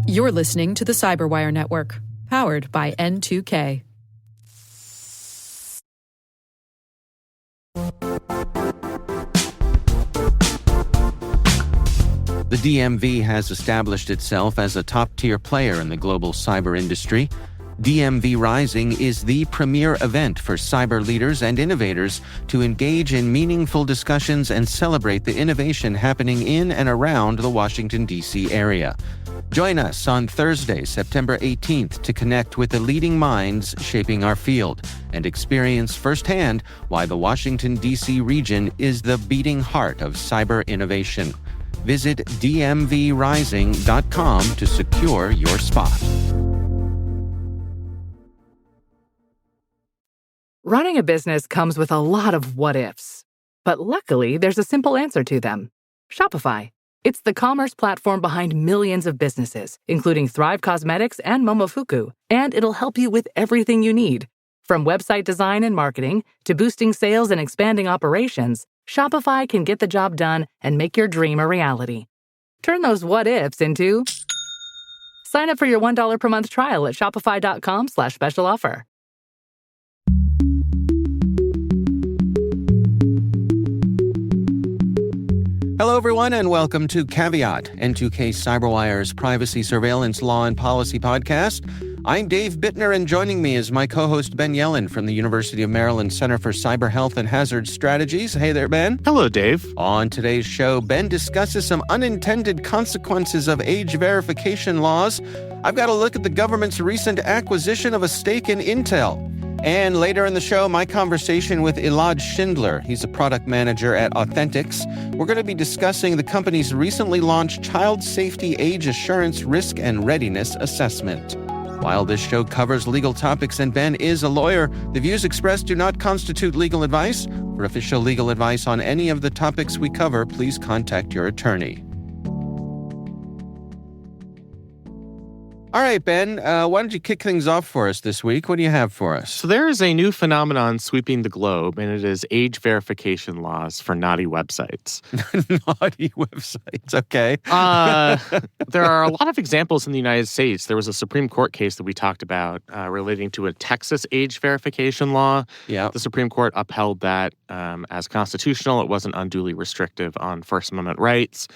You're listening to the Cyberwire Network, powered by N2K. The DMV has established itself as a top-tier player in the global cyber industry. DMV Rising is the premier event for cyber leaders and innovators to engage in meaningful discussions and celebrate the innovation happening in and around the Washington, D.C. area. Join us on Thursday, September 18th to connect with the leading minds shaping our field and experience firsthand why the Washington, D.C. region is the beating heart of cyber innovation. Visit dmvrising.com to secure your spot. Running a business comes with a lot of what-ifs. But luckily, there's a simple answer to them. Shopify. It's the commerce platform behind millions of businesses, including Thrive Cosmetics and Momofuku, and it'll help you with everything you need. From website design and marketing to boosting sales and expanding operations, Shopify can get the job done and make your dream a reality. Turn those what-ifs into... Sign up for your $1 per month trial at shopify.com/special offer. Hello, everyone, and welcome to Caveat, N2K Cyberwire's privacy surveillance law and policy podcast. I'm Dave Bittner, and joining me is my co-host Ben Yellen from the University of Maryland Center for Cyber Health and Hazard Strategies. Hey there, Ben. Hello, Dave. On today's show, Ben discusses some unintended consequences of age verification laws. I've got a look at the government's recent acquisition of a stake in Intel. And later in the show, my conversation with Elad Schindler. He's a product manager at Authentics. We're going to be discussing the company's recently launched Child Safety Age Assurance Risk and Readiness Assessment. While this show covers legal topics and Ben is a lawyer, the views expressed do not constitute legal advice. For official legal advice on any of the topics we cover, please contact your attorney. All right, Ben, why don't you kick things off for us this week? What do you have for us? So there is a new phenomenon sweeping the globe, and it is age verification laws for naughty websites. Naughty websites, okay. There are a lot of examples in the United States. There was a Supreme Court case that we talked about relating to a Texas age verification law. Yeah. The Supreme Court upheld that as constitutional. It wasn't unduly restrictive on First Amendment rights.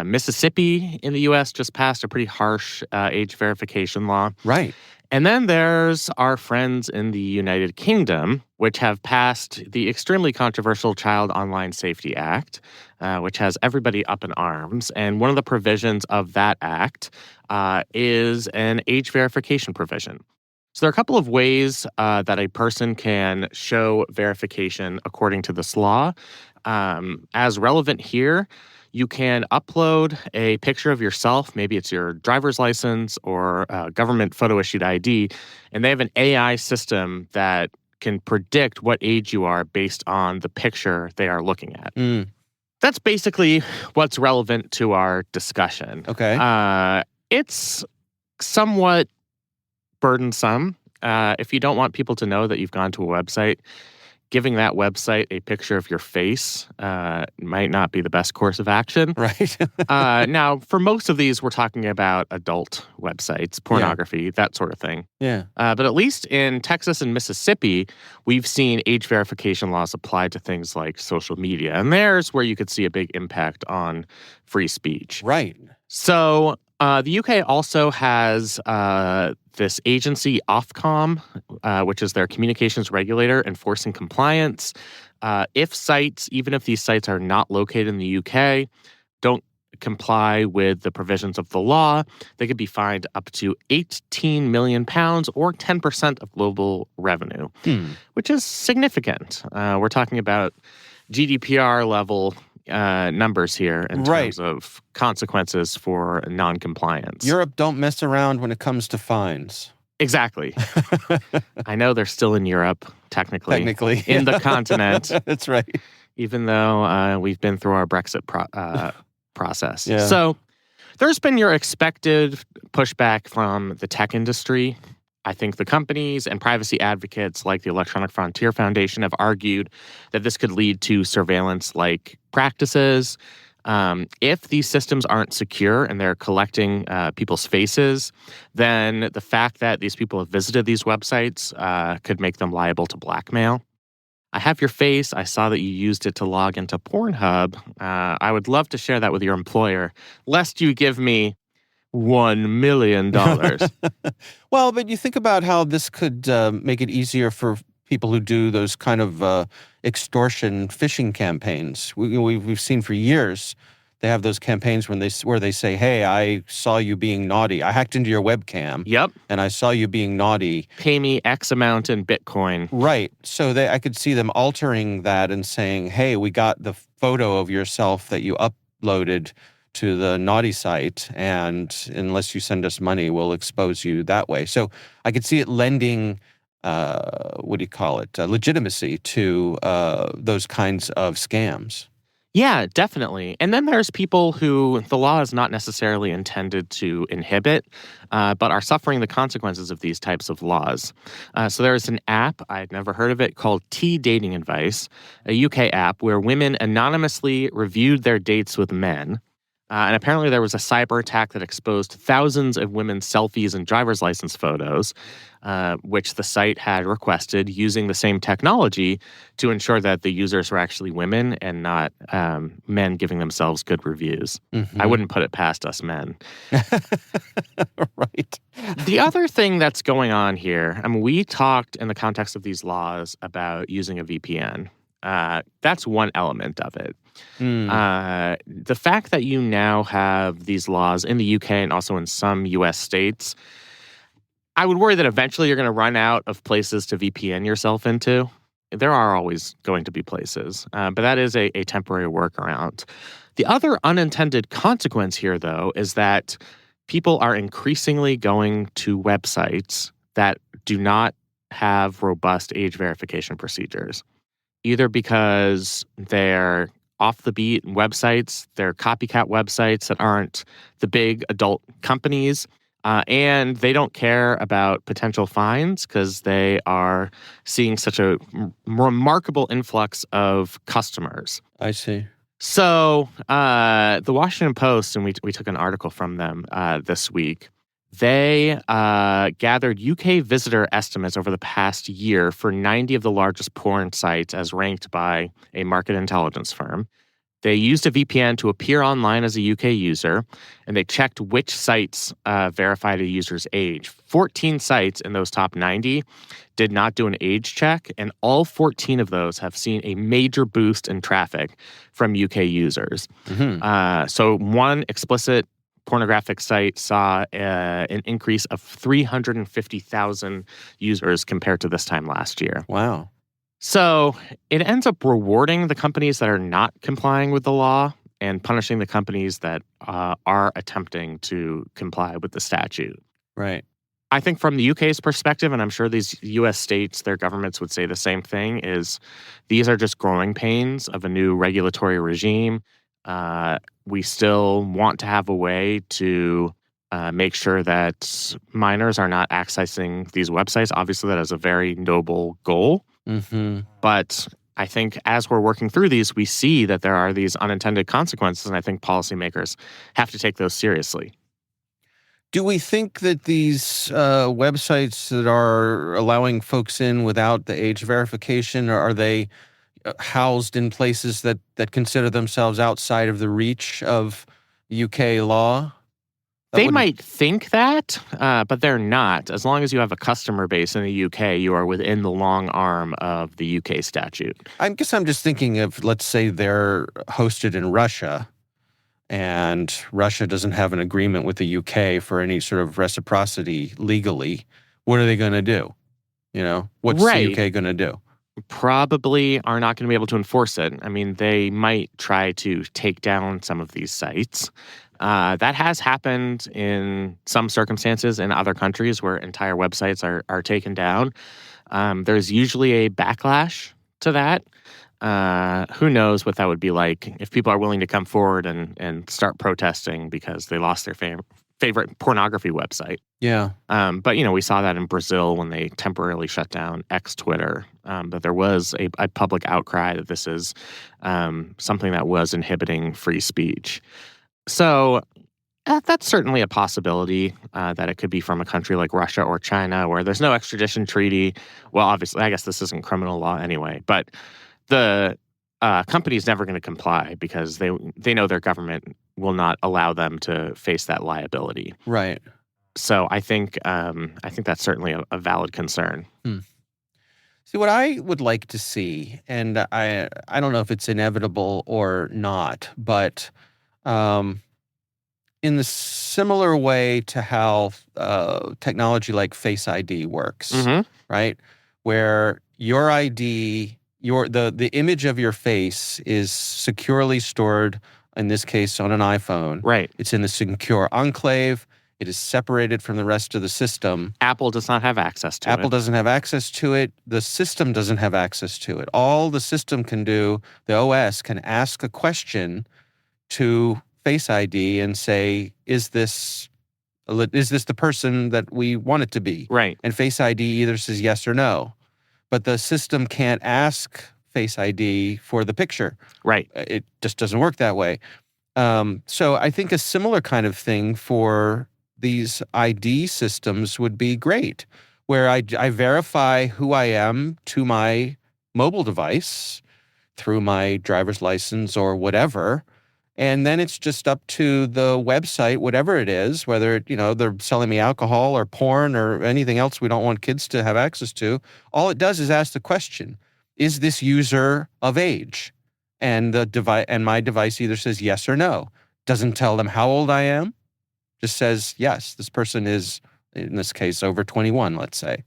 Mississippi in the U.S. just passed a pretty harsh age verification law. Right. And then there's our friends in the United Kingdom, which have passed the extremely controversial Child Online Safety Act, which has everybody up in arms. And one of the provisions of that act is an age verification provision. So there are a couple of ways that a person can show verification according to this law. As relevant here, you can upload a picture of yourself, maybe it's your driver's license or a government photo-issued ID, and they have an AI system that can predict what age you are based on the picture they are looking at. That's basically what's relevant to our discussion. Okay. It's somewhat burdensome. If you don't want people to know that you've gone to a website, giving that website a picture of your face might not be the best course of action. Right. Now, for most of these, we're talking about adult websites, pornography, that sort of thing. Yeah. But at least in Texas and Mississippi, we've seen age verification laws applied to things like social media. And there's where you could see a big impact on free speech. Right. So the UK also has this agency, Ofcom, which is their communications regulator enforcing compliance. If sites, even if these sites are not located in the UK, don't comply with the provisions of the law, they could be fined up to £18 million or 10% of global revenue, which is significant. We're talking about GDPR level numbers here in terms of consequences for non-compliance. Europe don't mess around when it comes to fines. Exactly. I know they're still in Europe, technically. In the continent. That's right. Even though we've been through our Brexit process. Yeah. So there's been your expected pushback from the tech industry. I think the companies and privacy advocates like the Electronic Frontier Foundation have argued that this could lead to surveillance-like practices. If these systems aren't secure and they're collecting people's faces, then the fact that these people have visited these websites could make them liable to blackmail. I have your face. I saw that you used it to log into Pornhub. I would love to share that with your employer, lest you give me $1 million. Well, but you think about how this could make it easier for people who do those kind of extortion phishing campaigns. We've seen for years they have those campaigns where they say, "Hey, I saw you being naughty. I hacked into your webcam. Yep. And I saw you being naughty. Pay me X amount in Bitcoin." Right. So I could see them altering that and saying, "Hey, we got the photo of yourself that you uploaded to the naughty site, and unless you send us money, we'll expose you that way." So I could see it lending, legitimacy to those kinds of scams. Yeah, definitely. And then there's people who the law is not necessarily intended to inhibit, but are suffering the consequences of these types of laws. So there's an app, I'd never heard of it, called T Dating Advice, a UK app where women anonymously reviewed their dates with men. And apparently there was a cyber attack that exposed thousands of women's selfies and driver's license photos, which the site had requested using the same technology to ensure that the users were actually women and not men giving themselves good reviews. Mm-hmm. I wouldn't put it past us men. Right. The other thing that's going on here, we talked in the context of these laws about using a VPN. That's one element of it. The fact that you now have these laws in the UK and also in some US states, I would worry that eventually you're going to run out of places to VPN yourself into. There are always going to be places, but that is a temporary workaround. The other unintended consequence here, though, is that people are increasingly going to websites that do not have robust age verification procedures, either because they're off-the-beat websites, they're copycat websites that aren't the big adult companies, and they don't care about potential fines because they are seeing such a remarkable influx of customers. I see. So the Washington Post, and we took an article from them this week, they gathered UK visitor estimates over the past year for 90 of the largest porn sites as ranked by a market intelligence firm. They used a VPN to appear online as a UK user, and they checked which sites verified a user's age. 14 sites in those top 90 did not do an age check, and all 14 of those have seen a major boost in traffic from UK users. Mm-hmm. So one explicit pornographic site saw an increase of 350,000 users compared to this time last year. Wow. So it ends up rewarding the companies that are not complying with the law and punishing the companies that are attempting to comply with the statute. Right. I think from the UK's perspective, and I'm sure these US states, their governments would say the same thing, is these are just growing pains of a new regulatory regime. We still want to have a way to make sure that minors are not accessing these websites. Obviously, that is a very noble goal. Mm-hmm. But I think as we're working through these, we see that there are these unintended consequences, and I think policymakers have to take those seriously. Do we think that these websites that are allowing folks in without the age verification, are they housed in places that consider themselves outside of the reach of UK law? They might think that, but they're not. As long as you have a customer base in the UK, you are within the long arm of the UK statute. I guess I'm just thinking of, let's say they're hosted in Russia, and Russia doesn't have an agreement with the UK for any sort of reciprocity legally. What are they going to do? What's the UK going to do? Probably are not going to be able to enforce it. I mean, they might try to take down some of these sites. That has happened in some circumstances in other countries where entire websites are taken down. There's usually a backlash to that. Who knows what that would be like if people are willing to come forward and start protesting because they lost their favorite pornography website. Yeah. But, we saw that in Brazil when they temporarily shut down Twitter. But there was a public outcry that this is something that was inhibiting free speech. So that's certainly a possibility that it could be from a country like Russia or China where there's no extradition treaty. Well, obviously, I guess this isn't criminal law anyway. But the company's never going to comply because they know their government will not allow them to face that liability. Right. So I think that's certainly a valid concern. See, what I would like to see, and I don't know if it's inevitable or not, but in the similar way to how technology like Face ID works, right? Where your ID, the image of your face is securely stored, in this case on an iPhone. Right. It's in the secure enclave. It is separated from the rest of the system. Apple does not have access to it. Apple doesn't have access to it. The system doesn't have access to it. All the system can do, the OS can ask a question to Face ID and say, is this the person that we want it to be? Right. And Face ID either says yes or no. But the system can't ask Face ID for the picture. Right. It just doesn't work that way. So I think a similar kind of thing for these ID systems would be great, where I verify who I am to my mobile device through my driver's license or whatever, and then it's just up to the website, whatever it is, whether they're selling me alcohol or porn or anything else we don't want kids to have access to. All it does is ask the question, is this user of age? And my device either says yes or no. Doesn't tell them how old I am. Just says, yes, this person is, in this case, over 21, let's say.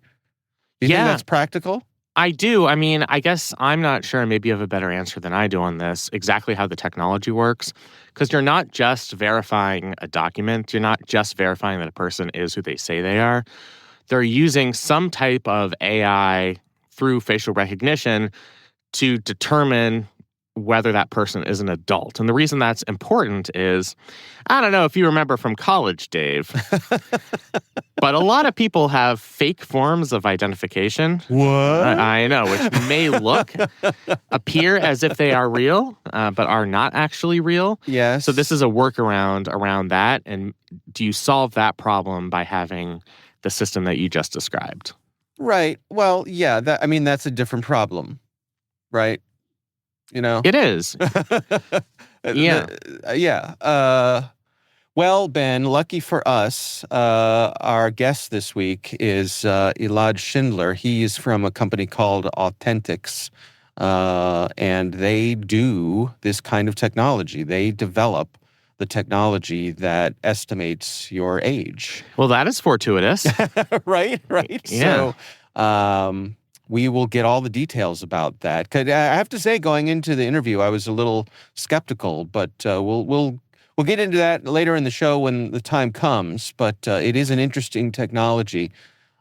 Do you think that's practical? I do. I mean, I guess I'm not sure. Maybe you have a better answer than I do on this, exactly how the technology works. Because you're not just verifying a document. You're not just verifying that a person is who they say they are. They're using some type of AI through facial recognition to determine whether that person is an adult. And the reason that's important is, I don't know if you remember from college, Dave, but a lot of people have fake forms of identification. What? I know, which may appear as if they are real, but are not actually real. Yes. So this is a workaround around that. And do you solve that problem by having the system that you just described? Right. Well, yeah, that's a different problem, right? It is. Yeah. Yeah. Well, Ben, lucky for us, our guest this week is Elad Schindler. He's from a company called Authentics, and they do this kind of technology. They develop the technology that estimates your age. Well, that is fortuitous. Right. Yeah. So we will get all the details about that. 'Cause I have to say, going into the interview, I was a little skeptical, but we'll get into that later in the show when the time comes. But it is an interesting technology.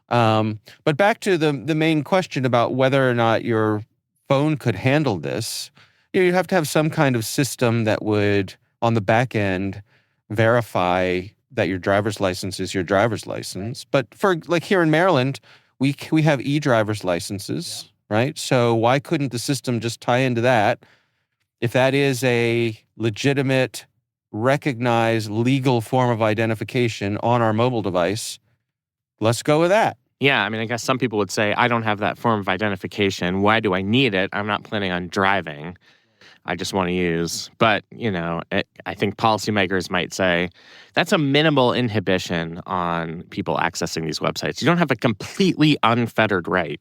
But back to the main question about whether or not your phone could handle this, you have to have some kind of system that would, on the back end, verify that your driver's license is your driver's license. But for like here in Maryland, we have e-driver's licenses, right? So why couldn't the system just tie into that? If that is a legitimate, recognized, legal form of identification on our mobile device, let's go with that. Yeah, I mean, I guess some people would say, I don't have that form of identification. Why do I need it? I'm not planning on driving. I just want to use. But, I think policymakers might say that's a minimal inhibition on people accessing these websites. You don't have a completely unfettered right.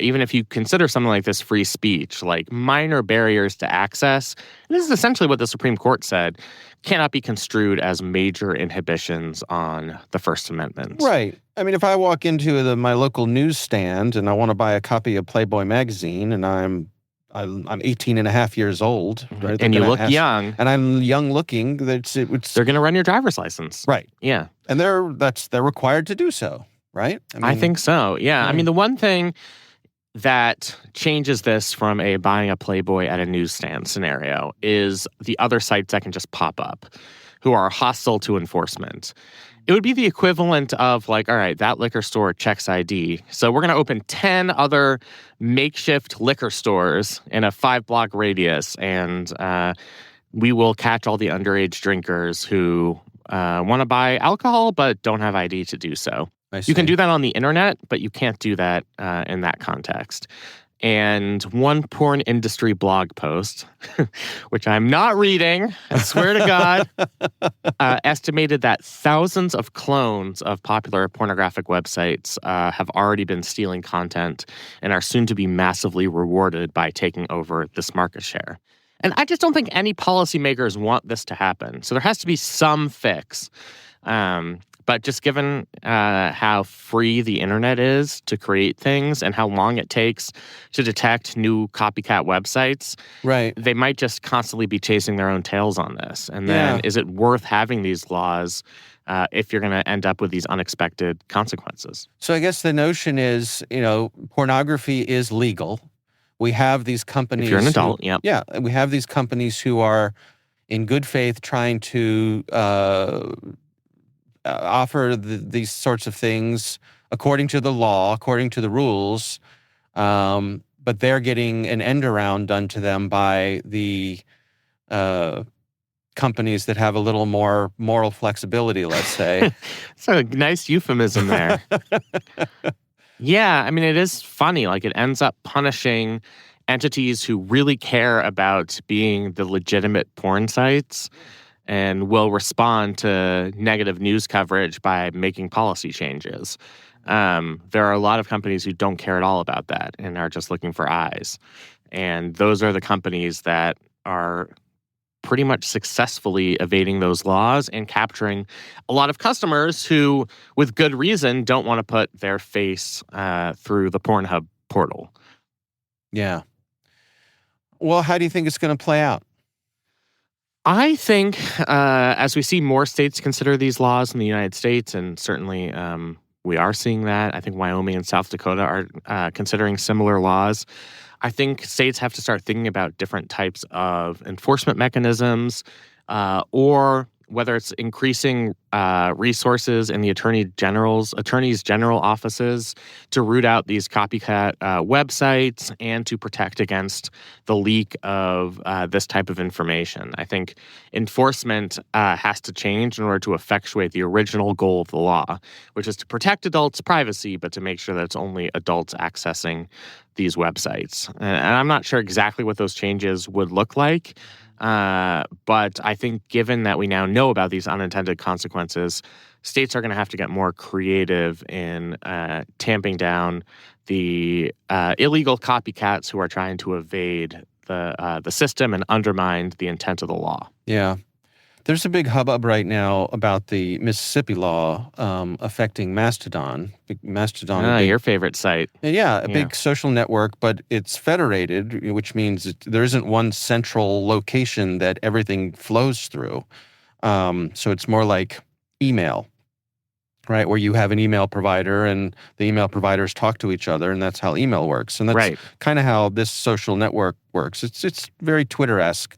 Even if you consider something like this free speech, like minor barriers to access, and this is essentially what the Supreme Court said, cannot be construed as major inhibitions on the First Amendment. Right. I mean, if I walk into my local newsstand and I want to buy a copy of Playboy magazine and I'm 18 and a half years old. Right? And you look young. And I'm young looking. They're going to run your driver's license. Right. Yeah. And they're required to do so, right? I think so. Yeah. I mean, the one thing, that changes this from a buying a Playboy at a newsstand scenario is the other sites that can just pop up who are hostile to enforcement. It would be the equivalent of like, all right, that liquor store checks ID. So we're going to open 10 other makeshift liquor stores in a 5-block radius, and we will catch all the underage drinkers who want to buy alcohol but don't have ID to do so. You can do that on the internet, but you can't do that in that context. And one porn industry blog post, which I'm not reading, I swear to God, estimated that thousands of clones of popular pornographic websites have already been stealing content and are soon to be massively rewarded by taking over this market share. And I just don't think any policymakers want this to happen. So there has to be some fix. But just given how free the internet is to create things and how long it takes to detect new copycat websites, right, they might just constantly be chasing their own tails on this. And then is it worth having these laws if you're going to end up with these unexpected consequences? So I guess the notion is, pornography is legal. We have these companies. If you're an adult, Yeah, we have these companies who are in good faith trying to offer these sorts of things according to the law, according to the rules, but they're getting an end around done to them by the companies that have a little more moral flexibility, let's say. It's a nice euphemism there. Yeah, I mean, it is funny. Like, it ends up punishing entities who really care about being the legitimate porn sites and will respond to negative news coverage by making policy changes. There are a lot of companies who don't care at all about that and are just looking for eyes. And those are the companies that are pretty much successfully evading those laws and capturing a lot of customers who, with good reason, don't want to put their face through the Pornhub portal. Yeah. Well, how do you think it's going to play out? I think as we see more states consider these laws in the United States, and certainly we are seeing that. I think Wyoming and South Dakota are considering similar laws. I think states have to start thinking about different types of enforcement mechanisms, or whether it's increasing resources in the attorneys general offices to root out these copycat websites and to protect against the leak of this type of information. I think enforcement has to change in order to effectuate the original goal of the law, which is to protect adults' privacy, but to make sure that it's only adults accessing these websites. And I'm not sure exactly what those changes would look like. But I think given that we now know about these unintended consequences, states are going to have to get more creative in tamping down the illegal copycats who are trying to evade the system and undermine the intent of the law. Yeah. There's a big hubbub right now about the Mississippi law affecting Mastodon. Mastodon, your favorite site. Yeah, a big social network, but it's federated, which means there isn't one central location that everything flows through. So it's more like email, right? Where you have an email provider and the email providers talk to each other, and that's how email works. And that's kind of how this social network works. It's very Twitter-esque,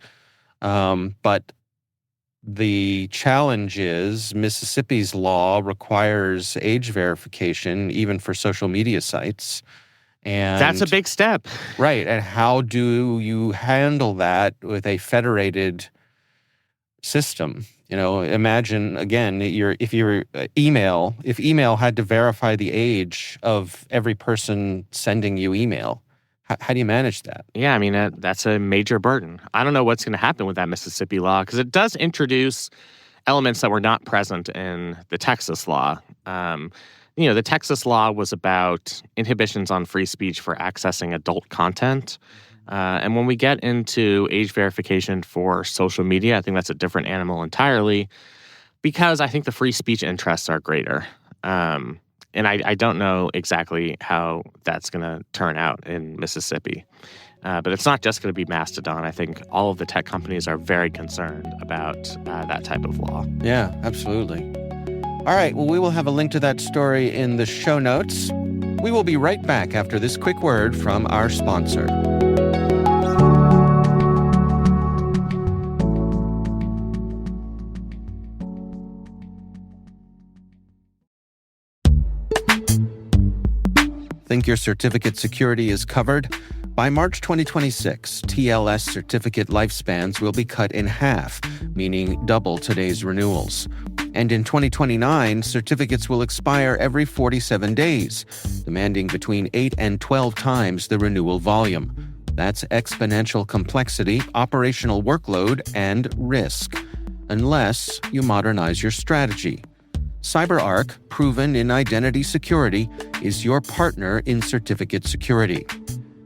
but the challenge is Mississippi's law requires age verification even for social media sites. And that's a big step. Right. And how do you handle that with a federated system? Imagine, again, if email had to verify the age of every person sending you email, how do you manage that? Yeah, I mean, that's a major burden. I don't know what's going to happen with that Mississippi law because it does introduce elements that were not present in the Texas law. The Texas law was about inhibitions on free speech for accessing adult content. And when we get into age verification for social media, I think that's a different animal entirely because I think the free speech interests are greater. And I don't know exactly how that's going to turn out in Mississippi. But it's not just going to be Mastodon. I think all of the tech companies are very concerned about that type of law. Yeah, absolutely. All right. Well, we will have a link to that story in the show notes. We will be right back after this quick word from our sponsor. Think your certificate security is covered? By March 2026, TLS certificate lifespans will be cut in half, meaning double today's renewals. And in 2029, certificates will expire every 47 days, demanding between 8 and 12 times the renewal volume. That's exponential complexity, operational workload, and risk, unless you modernize your strategy. CyberArk, proven in identity security, is your partner in certificate security.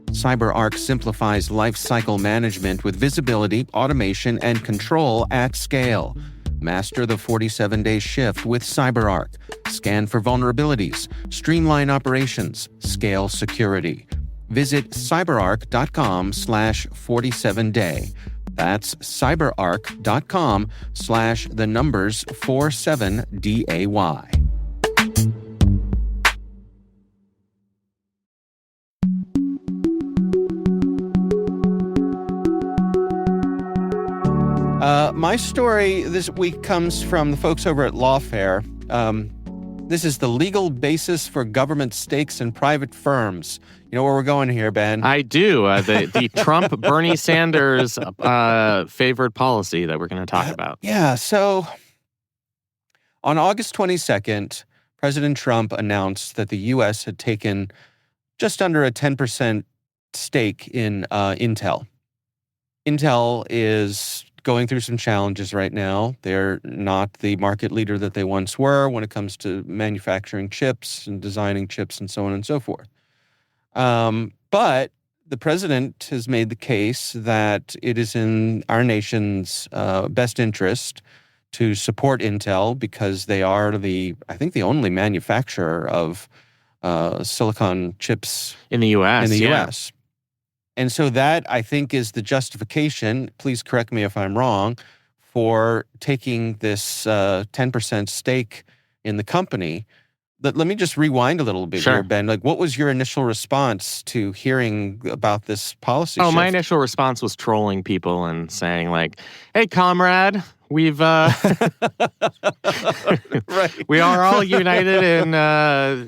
CyberArk simplifies lifecycle management with visibility, automation, and control at scale. Master the 47-day shift with CyberArk. Scan for vulnerabilities, streamline operations, scale security. Visit cyberark.com/47day. That's cyberark.com/47day. My story this week comes from the folks over at Lawfare. This is the legal basis for government stakes in private firms. You know where we're going here, Ben? I do. The Trump-Bernie Sanders favored policy that we're going to talk about. Yeah, so on August 22nd, President Trump announced that the U.S. had taken just under a 10% stake in Intel. Intel is going through some challenges right now. They're not the market leader that they once were when it comes to manufacturing chips and designing chips and so on and so forth. But the president has made the case that it is in our nation's best interest to support Intel because they are the only manufacturer of silicon chips in the U.S. U.S. And so that, I think, is the justification, please correct me if I'm wrong, for taking this 10% stake in the company. Let me just rewind a little bit here, Ben. Like, what was your initial response to hearing about this policy shift? My initial response was trolling people and saying, like, hey, comrade, we've right. We are all united in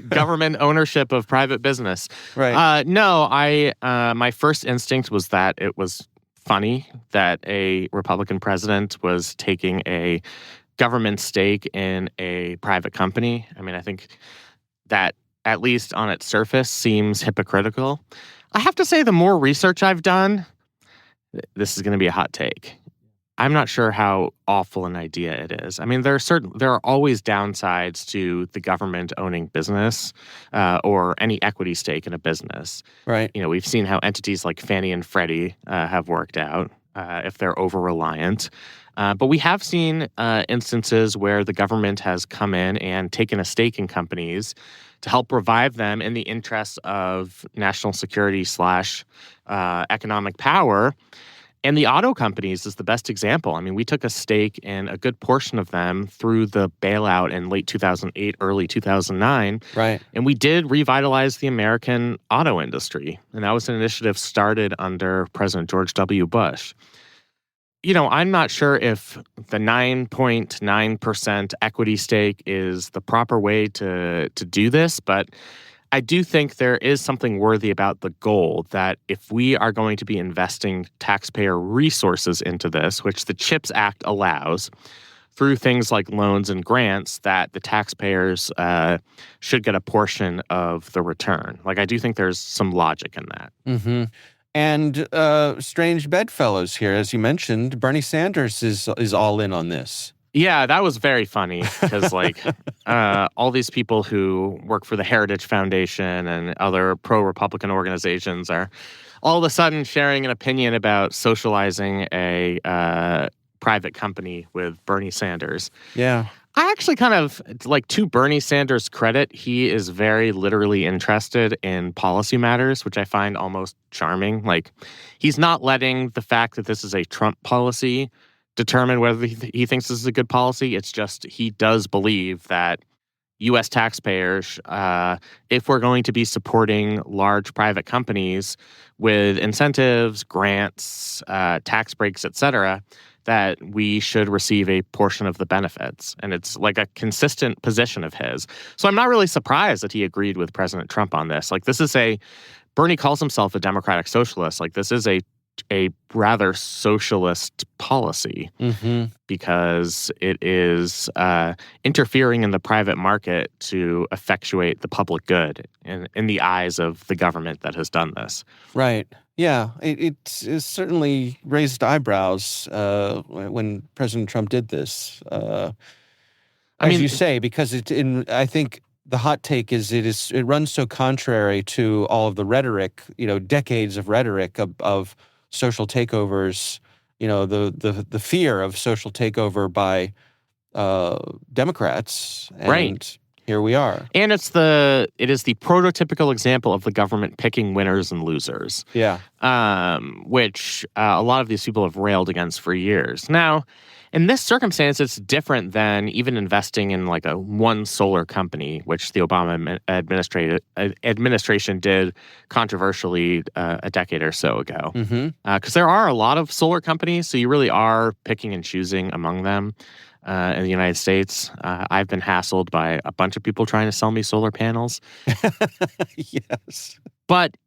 government ownership of private business. Right. My first instinct was that it was funny that a Republican president was taking a government stake in a private company. I mean, I think that, at least on its surface, seems hypocritical. I have to say, the more research I've done, this is going to be a hot take. I'm not sure how awful an idea it is. I mean, there are always downsides to the government owning business or any equity stake in a business. Right. You know, we've seen how entities like Fannie and Freddie have worked out if they're over-reliant. But we have seen instances where the government has come in and taken a stake in companies to help revive them in the interests of national security / economic power. And the auto companies is the best example. I mean, we took a stake in a good portion of them through the bailout in late 2008, early 2009. Right. And we did revitalize the American auto industry. And that was an initiative started under President George W. Bush. You know, I'm not sure if the 9.9% equity stake is the proper way to do this, but I do think there is something worthy about the goal that if we are going to be investing taxpayer resources into this, which the CHIPS Act allows, through things like loans and grants, that the taxpayers should get a portion of the return. Like, I do think there's some logic in that. Mm-hmm. And strange bedfellows here, as you mentioned, Bernie Sanders is all in on this. Yeah, that was very funny because, like, all these people who work for the Heritage Foundation and other pro-Republican organizations are all of a sudden sharing an opinion about socializing a private company with Bernie Sanders. Yeah. I actually kind of, like, to Bernie Sanders' credit, he is very literally interested in policy matters, which I find almost charming. Like, he's not letting the fact that this is a Trump policy determine whether he thinks this is a good policy. It's just he does believe that U.S. taxpayers, if we're going to be supporting large private companies with incentives, grants, tax breaks, et cetera, that we should receive a portion of the benefits. And it's like a consistent position of his. So I'm not really surprised that he agreed with President Trump on this. Like, Bernie calls himself a democratic socialist. Like, this is a rather socialist policy because it is interfering in the private market to effectuate the public good in the eyes of the government that has done this. Right. Yeah. It certainly raised eyebrows when President Trump did this. As you say, because I think the hot take is it runs so contrary to all of the rhetoric, decades of rhetoric of social takeovers, the fear of social takeover by Democrats. And right. Here we are. And it is the prototypical example of the government picking winners and losers. Yeah. Which a lot of these people have railed against for years. Now, in this circumstance, it's different than even investing in like one solar company, which the Obama administration did controversially a decade or so ago. Because there are a lot of solar companies, so you really are picking and choosing among them in the United States. I've been hassled by a bunch of people trying to sell me solar panels. Yes. But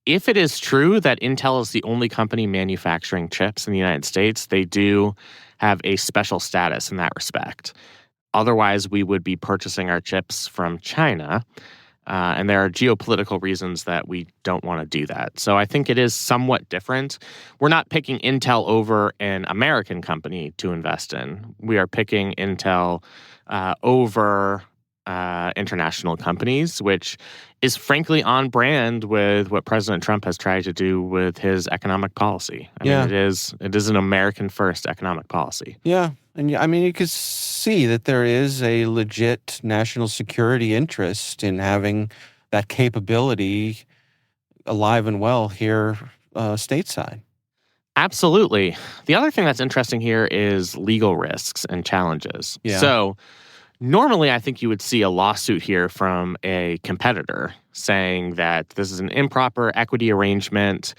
if it is true that Intel is the only company manufacturing chips in the United States, they do have a special status in that respect. Otherwise, we would be purchasing our chips from China, and there are geopolitical reasons that we don't want to do that. So I think it is somewhat different. We're not picking Intel over an American company to invest in. We are picking Intel over international companies, which is frankly on brand with what President Trump has tried to do with his economic policy. I mean, it is an American-first economic policy. Yeah. And I mean, you could see that there is a legit national security interest in having that capability alive and well here stateside. Absolutely. The other thing that's interesting here is legal risks and challenges. Yeah. So normally, I think you would see a lawsuit here from a competitor saying that this is an improper equity arrangement.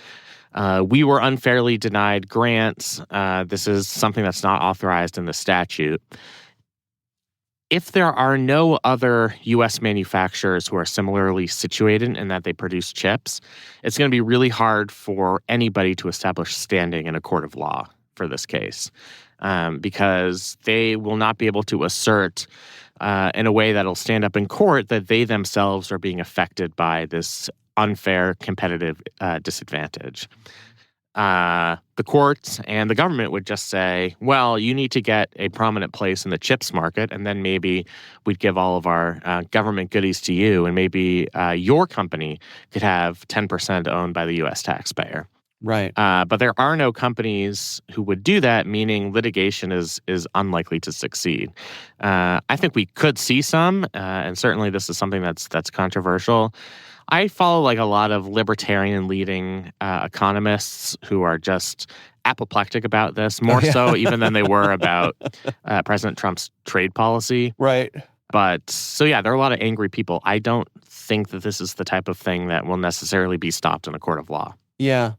We were unfairly denied grants. This is something that's not authorized in the statute. If there are no other U.S. manufacturers who are similarly situated in that they produce chips, it's going to be really hard for anybody to establish standing in a court of law for this case. Because they will not be able to assert in a way that'll stand up in court that they themselves are being affected by this unfair competitive disadvantage. The courts and the government would just say, well, you need to get a prominent place in the chips market, and then maybe we'd give all of our government goodies to you, and maybe your company could have 10% owned by the U.S. taxpayer. Right. But there are no companies who would do that, meaning litigation is unlikely to succeed. I think we could see some, and certainly this is something that's controversial. I follow like a lot of libertarian-leading economists who are just apoplectic about this, more so even than they were about President Trump's trade policy. Right. But so yeah, there are a lot of angry people. I don't think that this is the type of thing that will necessarily be stopped in a court of law. Yeah.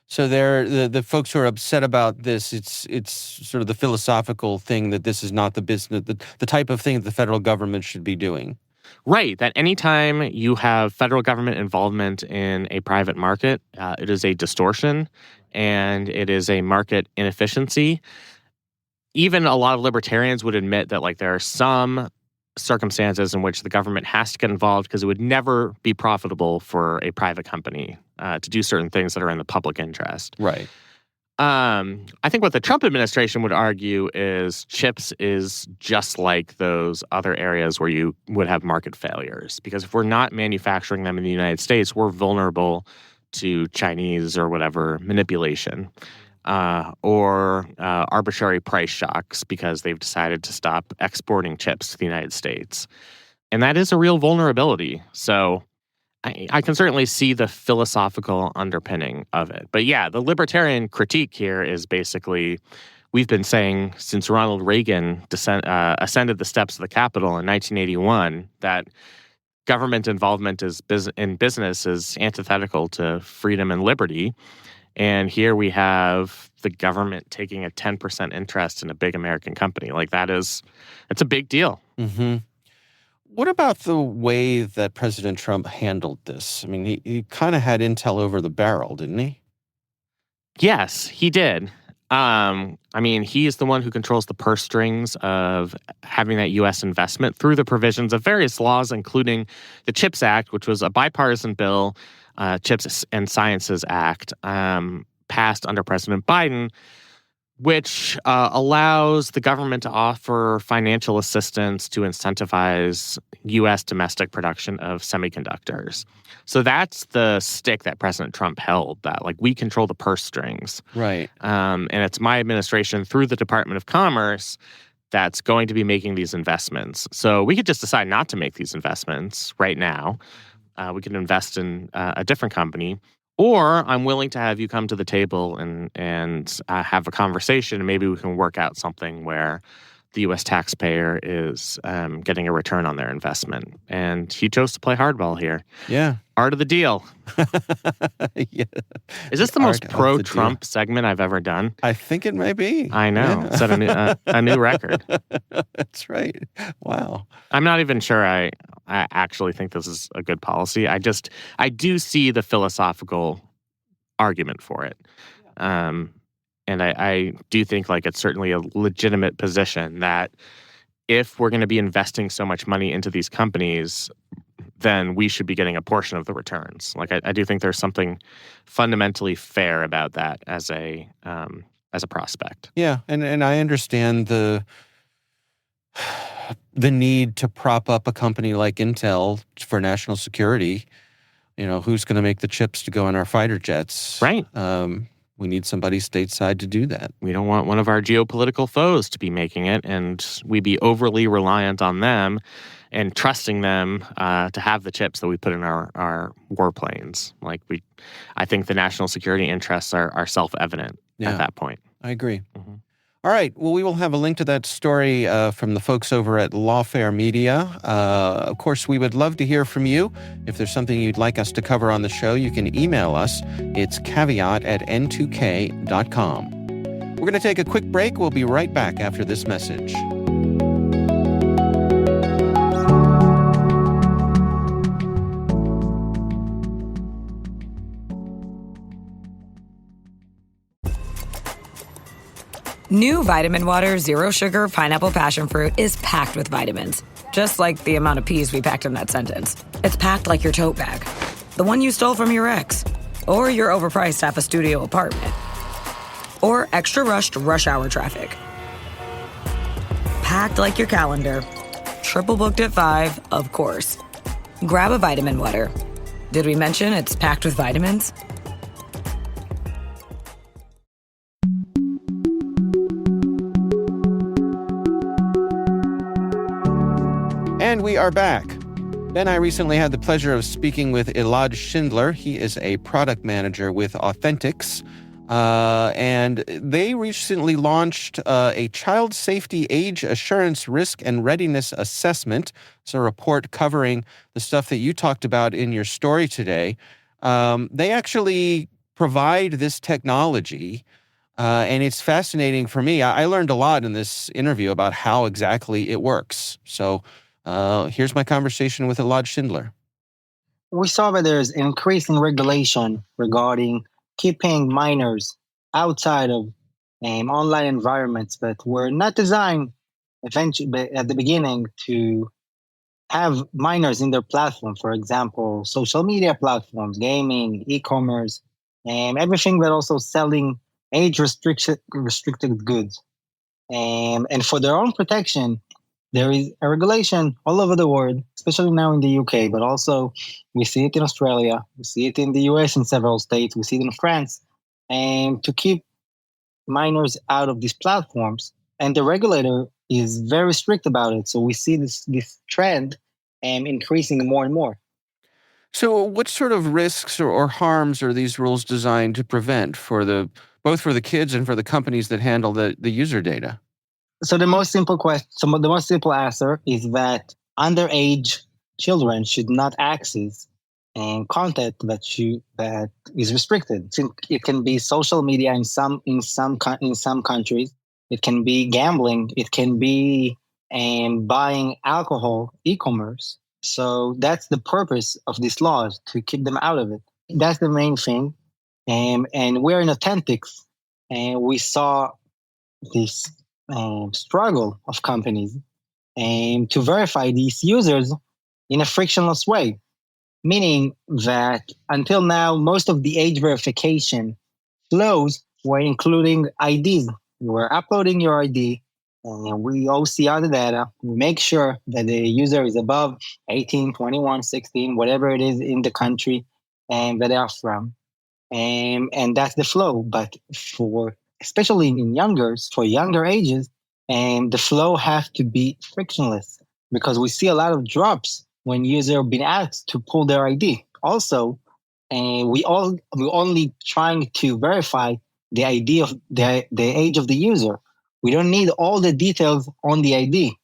So the folks who are upset about this, it's sort of the philosophical thing that this is not the business, the type of thing that the federal government should be doing. Right. That anytime you have federal government involvement in a private market, it is a distortion and it is a market inefficiency. Even a lot of libertarians would admit that like there are some circumstances in which the government has to get involved because it would never be profitable for a private company to do certain things that are in the public interest. Right. I think what the Trump administration would argue is chips is just like those other areas where you would have market failures. Because if we're not manufacturing them in the United States, we're vulnerable to Chinese or whatever manipulation or arbitrary price shocks because they've decided to stop exporting chips to the United States. And that is a real vulnerability. So I can certainly see the philosophical underpinning of it. But yeah, the libertarian critique here is basically, we've been saying since Ronald Reagan ascended the steps of the Capitol in 1981 that government involvement in business is antithetical to freedom and liberty. And here we have the government taking a 10% interest in a big American company. Like it's a big deal. Mm-hmm. What about the way that President Trump handled this? I mean, he kind of had intel over the barrel, didn't he? Yes, he did. He is the one who controls the purse strings of having that U.S. investment through the provisions of various laws, including the CHIPS Act, which was a bipartisan bill, CHIPS and Sciences Act, passed under President Biden, which allows the government to offer financial assistance to incentivize U.S. domestic production of semiconductors. So that's the stick that President Trump held, that we control the purse strings. Right. And it's my administration through the Department of Commerce that's going to be making these investments. So we could just decide not to make these investments right now. We could invest in a different company. Or I'm willing to have you come to the table and have a conversation, and maybe we can work out something where the U.S. taxpayer is getting a return on their investment. And he chose to play hardball here. Yeah. Art of the deal. Yeah. Is this the most pro-Trump segment I've ever done? I think it may be. I know. Yeah. Set a new record. That's right. Wow. I'm not even sure I actually think this is a good policy. I do see the philosophical argument for it. And I do think it's certainly a legitimate position that if we're going to be investing so much money into these companies, then we should be getting a portion of the returns. I do think there's something fundamentally fair about that as a prospect. Yeah, and I understand the need to prop up a company like Intel for national security. Who's going to make the chips to go in our fighter jets? Right. We need somebody stateside to do that. We don't want one of our geopolitical foes to be making it, and we be overly reliant on them and trusting them to have the chips that we put in our warplanes. I think the national security interests are self-evident at that point. I agree. Mm-hmm. All right. Well, we will have a link to that story from the folks over at Lawfare Media. Of course, we would love to hear from you. If there's something you'd like us to cover on the show, you can email us. It's caveat@n2k.com. We're going to take a quick break. We'll be right back after this message. New Vitamin Water Zero Sugar Pineapple Passion Fruit is packed with vitamins. Just like the amount of peas we packed in that sentence. It's packed like your tote bag. The one you stole from your ex. Or your overpriced half-a-studio apartment. Or extra rushed rush hour traffic. Packed like your calendar. Triple booked at 5, of course. Grab a Vitamin Water. Did we mention it's packed with vitamins? And we are back. Ben, I recently had the pleasure of speaking with Elad Schindler. He is a product manager with Authentics. And they recently launched a child safety age assurance risk and readiness assessment. It's a report covering the stuff that you talked about in your story today. They actually provide this technology, and it's fascinating for me. I learned a lot in this interview about how exactly it works. So here's my conversation with Elad Schindler. We saw that there's increasing regulation regarding keeping minors outside of online environments that were not designed eventually at the beginning to have minors in their platform. For example, social media platforms, gaming, e-commerce, and everything that also selling age-restricted goods. And for their own protection, there is a regulation all over the world, especially now in the UK, but also we see it in Australia, we see it in the US in several states, we see it in France, and to keep minors out of these platforms. And the regulator is very strict about it. So we see this trend increasing more and more. So, what sort of risks or harms are these rules designed to prevent both for the kids and for the companies that handle the user data? So the most simple answer is that underage children should not access content that is restricted. It can be social media in some countries. It can be gambling. It can be buying alcohol, e-commerce. So that's the purpose of these laws, to keep them out of it. That's the main thing. And we're in Authentics, and we saw this struggle of companies to verify these users in a frictionless way, meaning that until now, most of the age verification flows were including IDs. You were uploading your ID, and we OCR the data. We make sure that the user is above 18, 21, 16, whatever it is in the country that they are from. And that's the flow. But especially for younger ages, the flow have to be frictionless, because we see a lot of drops when users have been asked to pull their ID. Also, we only trying to verify the ID of the age of the user. We don't need all the details on the ID.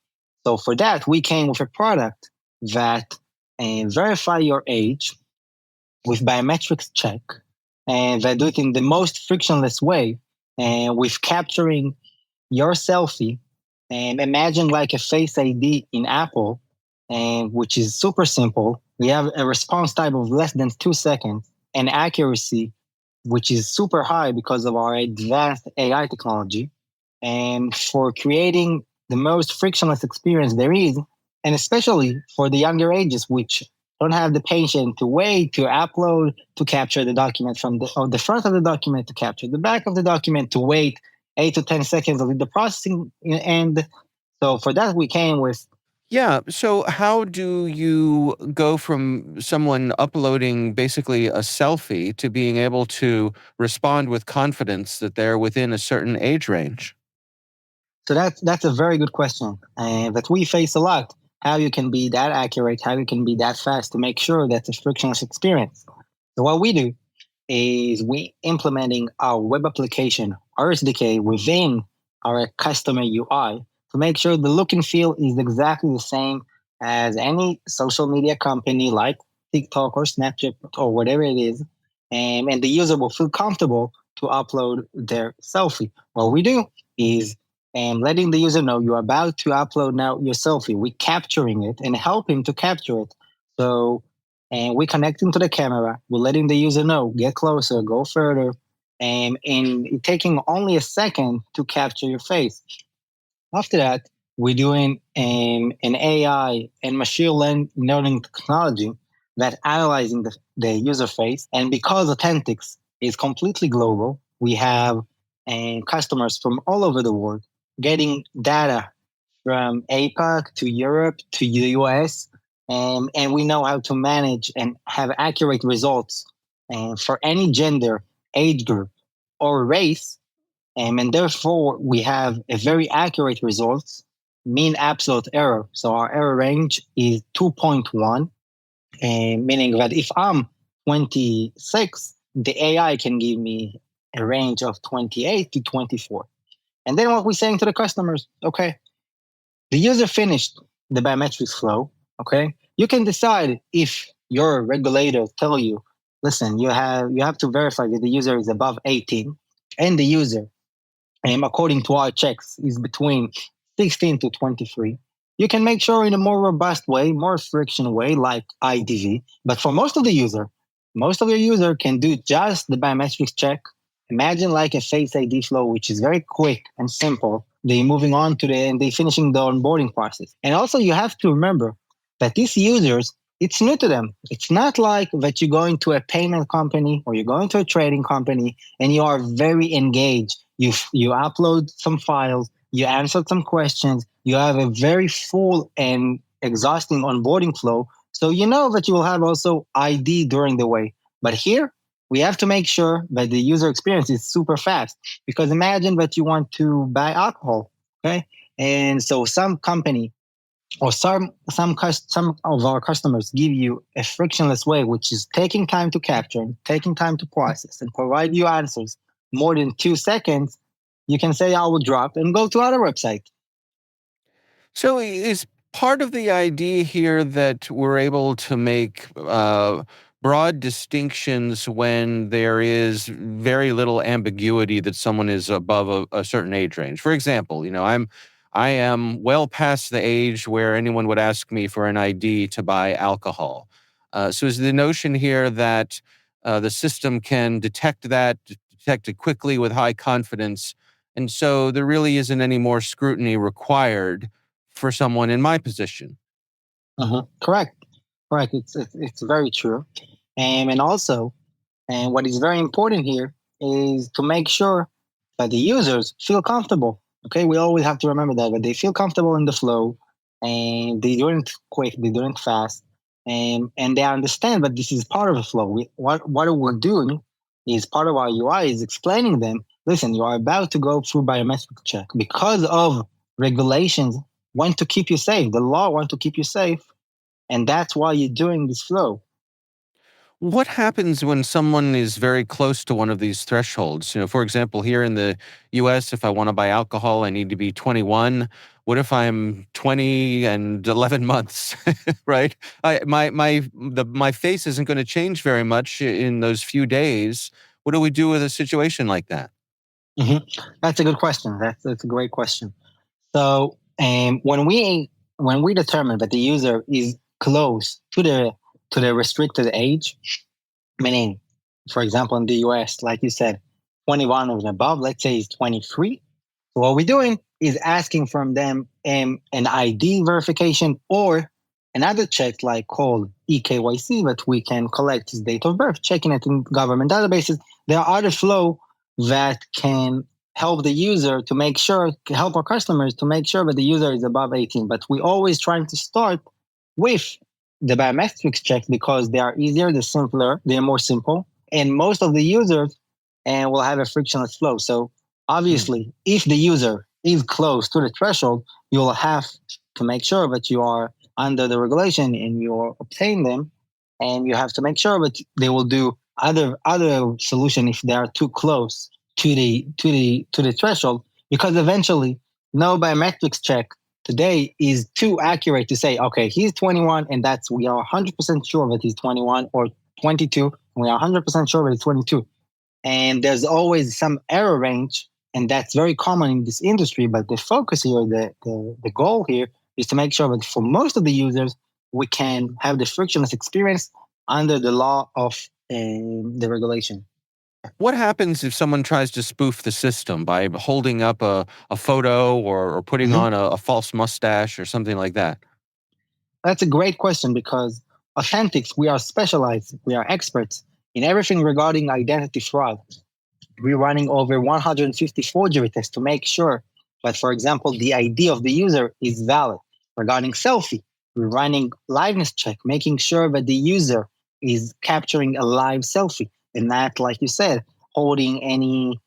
So for that, we came with a product that verify your age with biometrics check, and they do it in the most frictionless way, and with capturing your selfie, and imagine like a Face ID in Apple, and which is super simple. We have a response time of less than 2 seconds, and accuracy, which is super high because of our advanced AI technology, and for creating the most frictionless experience there is, and especially for the younger ages, which don't have the patience to wait to upload, to capture the document from the front of the document, to capture the back of the document, to wait 8 to 10 seconds of the processing. And so for that, we came with. Yeah. So, how do you go from someone uploading basically a selfie to being able to respond with confidence that they're within a certain age range? So that's a very good question that we face a lot. How you can be that accurate, how you can be that fast to make sure that's a frictionless experience. So what we do is we implementing our web application, our SDK, within our customer UI to make sure the look and feel is exactly the same as any social media company like TikTok or Snapchat or whatever it is. And the user will feel comfortable to upload their selfie. What we do is letting the user know you're about to upload now your selfie. We're capturing it and helping to capture it. So, and we're connecting to the camera. We're letting the user know, get closer, go further, and taking only a second to capture your face. After that, we're doing an AI and machine learning technology that analyzing the user face. And because Authentics is completely global, we have customers from all over the world getting data from APAC to Europe to the US, and we know how to manage and have accurate results for any gender, age group, or race. And therefore, we have a very accurate results, mean absolute error. So our error range is 2.1, meaning that if I'm 26, the AI can give me a range of 28 to 24. And then what we're saying to the customers, okay, the user finished the biometrics flow, okay? You can decide if your regulator tell you, listen, you have to verify that the user is above 18 and the user, according to our checks, is between 16 to 23. You can make sure in a more robust way, more friction way, like IDV. But for most of your user can do just the biometrics check. Imagine like a Face ID flow, which is very quick and simple. They're moving on to and they're finishing the onboarding process. And also you have to remember that these users, it's new to them. It's not like that you're going to a payment company or you're going to a trading company and you are very engaged. You upload some files, you answer some questions, you have a very full and exhausting onboarding flow. So you know that you will have also ID during the way. But here, we have to make sure that the user experience is super fast, because imagine that you want to buy alcohol, okay? And so some company or some of our customers give you a frictionless way, which is taking time to capture, taking time to process, and provide you answers more than 2 seconds, you can say I will drop and go to other website. So is part of the idea here that we're able to make broad distinctions when there is very little ambiguity that someone is above a certain age range? For example, I am well past the age where anyone would ask me for an ID to buy alcohol. So is the notion here that the system can detect it quickly with high confidence, and so there really isn't any more scrutiny required for someone in my position? Correct. Correct. It's very true. And also, and what is very important here is to make sure that the users feel comfortable. Okay, we always have to remember that they feel comfortable in the flow, and they do not quick, they do not fast, and they understand that this is part of the flow. What we're doing is part of our UI is explaining them. Listen, you are about to go through biometric check because of regulations want to keep you safe. The law want to keep you safe, and that's why you're doing this flow. What happens when someone is very close to one of these thresholds? For example, here in the US, if I want to buy alcohol, I need to be 21. What if I'm 20 and 11 months, right? My face isn't going to change very much in those few days. What do we do with a situation like that? hmm That's a good question. That's a great question. So when we determine that the user is close to the restricted age, meaning, for example, in the US, like you said, 21 or above, let's say is 23. So what we're doing is asking from them an ID verification or another check like called eKYC that we can collect his date of birth, checking it in government databases. There are other flow that can help the user to make sure, help our customers to make sure that the user is above 18. But we always trying to start with the biometrics check because they are easier, they're simpler, they're more simple, and most of the users will have a frictionless flow. So obviously, if the user is close to the threshold, you'll have to make sure that you are under the regulation and you obtain them, and you have to make sure that they will do other solution if they are too close to the threshold, because eventually no biometrics check today is too accurate to say, okay, he's 21 and we are 100% sure that he's 21, or 22 and we are 100% sure that he's 22. And there's always some error range, and that's very common in this industry. But the focus here, the goal here is to make sure that for most of the users, we can have the frictionless experience under the law of the regulation. What happens if someone tries to spoof the system by holding up a photo or putting Mhm. on a false mustache or something like that? That's a great question because Authentics, we are specialized, we are experts in everything regarding identity fraud. We're running over 150 forgery tests to make sure that, for example, the ID of the user is valid. Regarding selfie, we're running liveness check, making sure that the user is capturing a live selfie and not, like you said, holding any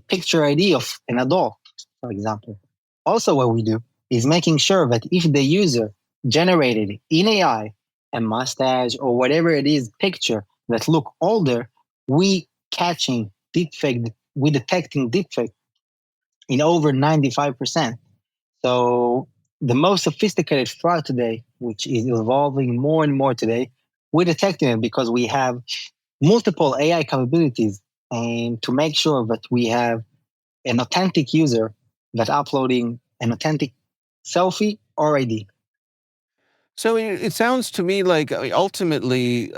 picture ID of an adult, for example. Also, what we do is making sure that if the user generated in AI a mustache or whatever it is picture that look older, we catching deepfake, we detecting deepfake in over 95%. So the most sophisticated fraud today, which is evolving more and more today, we're detecting it because we have multiple AI capabilities and to make sure that we have an authentic user that uploading an authentic selfie or ID. So it sounds to me like ultimately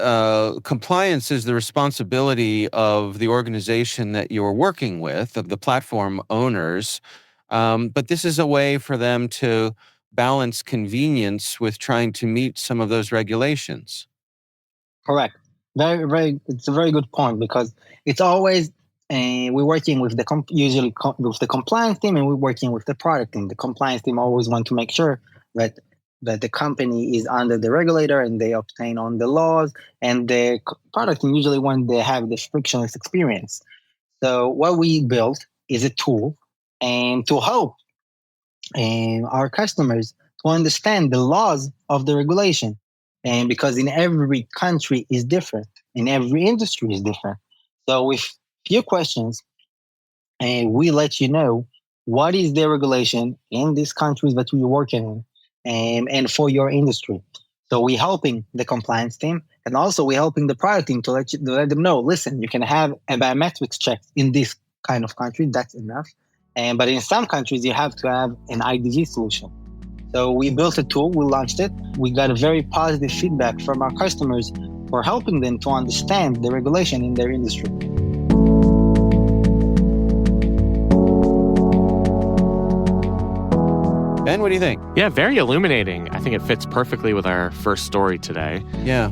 compliance is the responsibility of the organization that you're working with, of the platform owners. But this is a way for them to balance convenience with trying to meet some of those regulations. Correct. Very, very. It's a very good point because it's always we're working with with the compliance team, and we're working with the product team. The compliance team always want to make sure that the company is under the regulator and they obtain on the laws, and the product team usually want they have the frictionless experience. So what we built is a tool and to help our customers to understand the laws of the regulation. And because in every country is different, in every industry is different. So with few questions, and we let you know what is the regulation in these countries that we're working in, and for your industry. So we're helping the compliance team, and also we're helping the product team to let them know, listen, you can have a biometrics check in this kind of country, that's enough. But in some countries, you have to have an IDV solution. So we built a tool, we launched it. We got a very positive feedback from our customers for helping them to understand the regulation in their industry. Ben, what do you think? Yeah, very illuminating. I think it fits perfectly with our first story today. Yeah.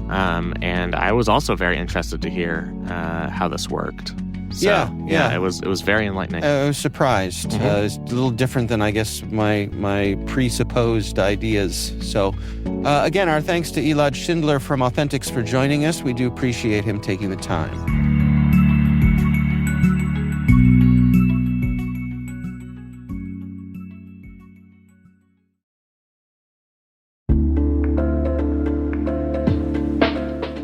And I was also very interested to hear how this worked. So, yeah. It was very enlightening. I was surprised. Mm-hmm. It's a little different than, I guess, my presupposed ideas. So, again, our thanks to Elad Schindler from Authentics for joining us. We do appreciate him taking the time.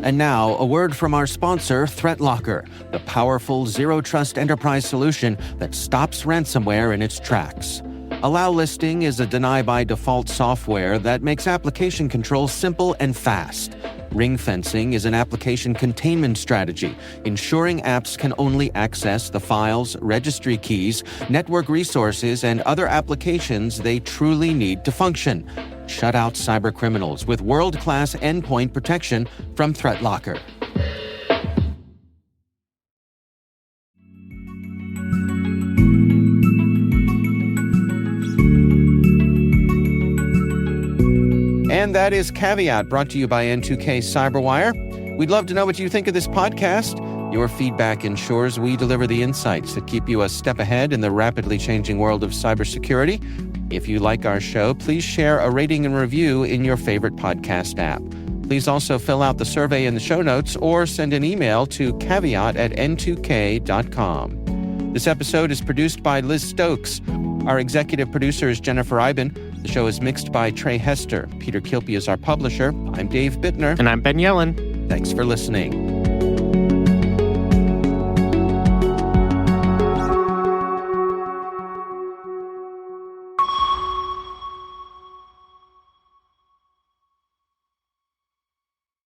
And now, a word from our sponsor, ThreatLocker, the powerful zero-trust enterprise solution that stops ransomware in its tracks. Allow Listing is a deny-by-default software that makes application control simple and fast. Ring fencing is an application containment strategy, ensuring apps can only access the files, registry keys, network resources, and other applications they truly need to function. Shut out cybercriminals with world-class endpoint protection from ThreatLocker. And that is Caveat, brought to you by N2K Cyberwire. We'd love to know what you think of this podcast. Your feedback ensures we deliver the insights that keep you a step ahead in the rapidly changing world of cybersecurity. If you like our show, please share a rating and review in your favorite podcast app. Please also fill out the survey in the show notes or send an email to caveat@n2k.com. This episode is produced by Liz Stokes. Our executive producer is Jennifer Eiben. The show is mixed by Trey Hester. Peter Kilpie is our publisher. I'm Dave Bittner. And I'm Ben Yellen. Thanks for listening.